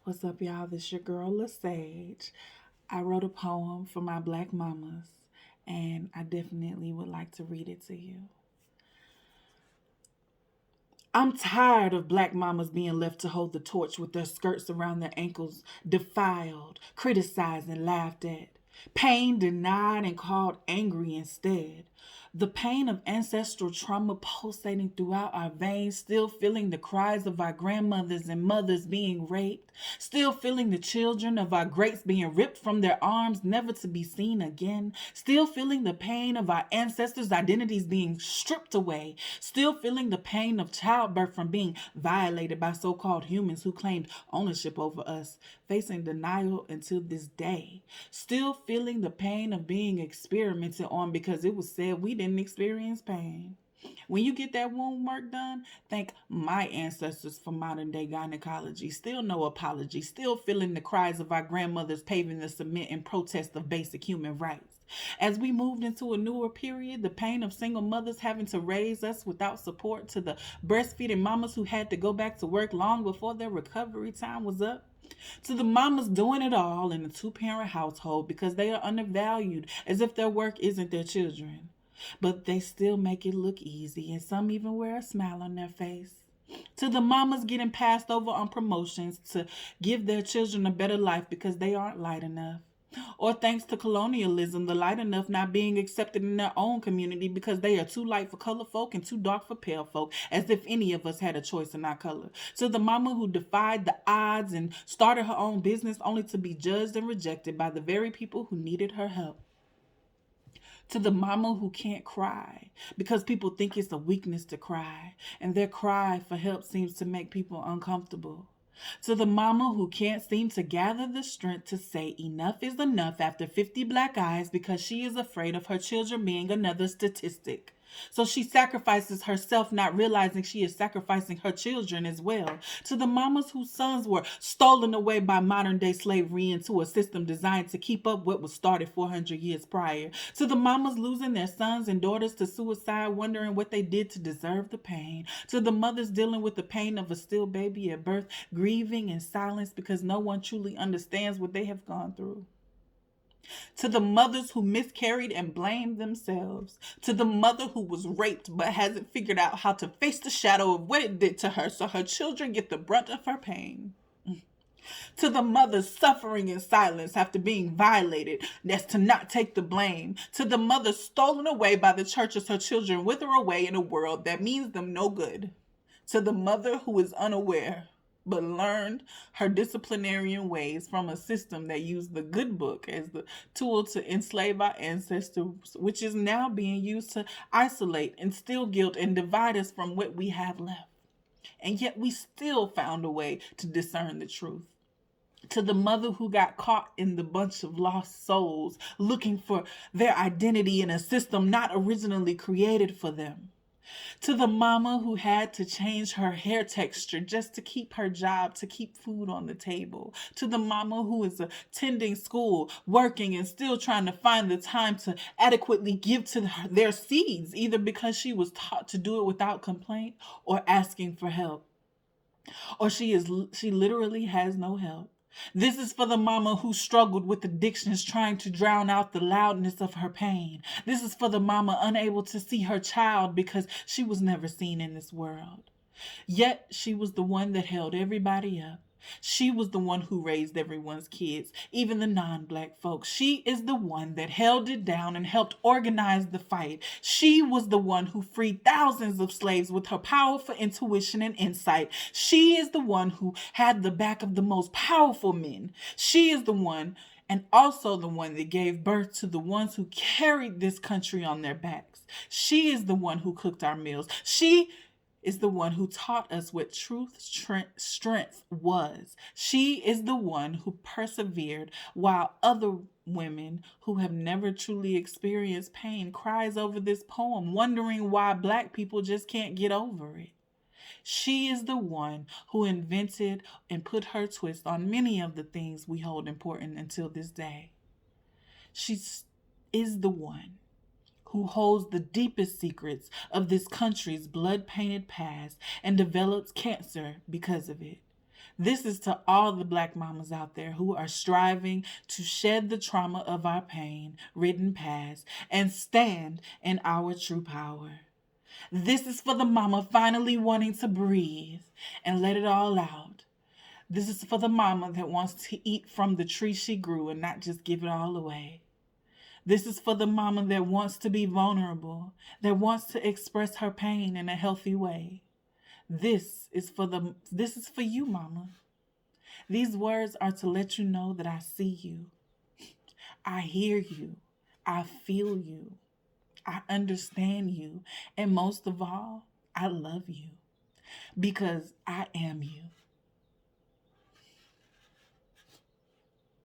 What's up, y'all? This your girl, LaSage. I wrote a poem for my black mamas, and I definitely would like to read it to you. I'm tired of black mamas being left to hold the torch with their skirts around their ankles, defiled, criticized, and laughed at. Pain denied and called angry instead. The pain of ancestral trauma pulsating throughout our veins, still feeling the cries of our grandmothers and mothers being raped, still feeling the children of our greats being ripped from their arms, never to be seen again, still feeling the pain of our ancestors' identities being stripped away, still feeling the pain of childbirth from being violated by so-called humans who claimed ownership over us, facing denial until this day, still feeling the pain of being experimented on because it was said we didn't experience pain. When you get that womb work done, thank my ancestors for modern day gynecology. Still no apology. Still feeling the cries of our grandmothers paving the cement in protest of basic human rights. As we moved into a newer period, the pain of single mothers having to raise us without support, to the breastfeeding mamas who had to go back to work long before their recovery time was up, to the mamas doing it all in a two-parent household because they are undervalued, as if their work isn't their children. But they still make it look easy, and some even wear a smile on their face. To the mamas getting passed over on promotions to give their children a better life because they aren't light enough. Or thanks to colonialism, the light enough not being accepted in their own community because they are too light for color folk and too dark for pale folk, as if any of us had a choice in our color. To the mama who defied the odds and started her own business only to be judged and rejected by the very people who needed her help. To the mama who can't cry because people think it's a weakness to cry, and their cry for help seems to make people uncomfortable. To the mama who can't seem to gather the strength to say enough is enough after 50 black eyes because she is afraid of her children being another statistic. So she sacrifices herself, not realizing she is sacrificing her children as well. To the mamas whose sons were stolen away by modern day slavery into a system designed to keep up what was started 400 years prior. To the mamas losing their sons and daughters to suicide, wondering what they did to deserve the pain. To the mothers dealing with the pain of a still baby at birth, grieving in silence because no one truly understands what they have gone through. To the mothers who miscarried and blamed themselves, to the mother who was raped but hasn't figured out how to face the shadow of what it did to her so her children get the brunt of her pain. To the mothers suffering in silence after being violated, that's to not take the blame. To the mother stolen away by the church as her children wither away in a world that means them no good. To the mother who is unaware but learned her disciplinarian ways from a system that used the good book as the tool to enslave our ancestors, which is now being used to isolate, instill guilt, and divide us from what we have left. And yet we still found a way to discern the truth. To the mother who got caught in the bunch of lost souls looking for their identity in a system not originally created for them. To the mama who had to change her hair texture just to keep her job, to keep food on the table. To the mama who is attending school, working, and still trying to find the time to adequately give to their seeds, either because she was taught to do it without complaint or asking for help. Or she literally has no help. This is for the mama who struggled with addictions trying to drown out the loudness of her pain. This is for the mama unable to see her child because she was never seen in this world. Yet she was the one that held everybody up. She was the one who raised everyone's kids, even the non-black folks. She is the one that held it down and helped organize the fight. She was the one who freed thousands of slaves with her powerful intuition and insight. She is the one who had the back of the most powerful men. She is the one, and also the one that gave birth to the ones who carried this country on their backs. She is the one who cooked our meals. She is the one who taught us what strength was. She is the one who persevered while other women who have never truly experienced pain cries over this poem, wondering why black people just can't get over it. She is the one who invented and put her twist on many of the things we hold important until this day. She is the one who holds the deepest secrets of this country's blood-painted past and develops cancer because of it. This is to all the Black mamas out there who are striving to shed the trauma of our pain ridden past and stand in our true power. This is for the mama finally wanting to breathe and let it all out. This is for the mama that wants to eat from the tree she grew and not just give it all away. This is for the mama that wants to be vulnerable, that wants to express her pain in a healthy way. This is for you, mama. These words are to let you know that I see you. I hear you. I feel you. I understand you. And most of all, I love you because I am you.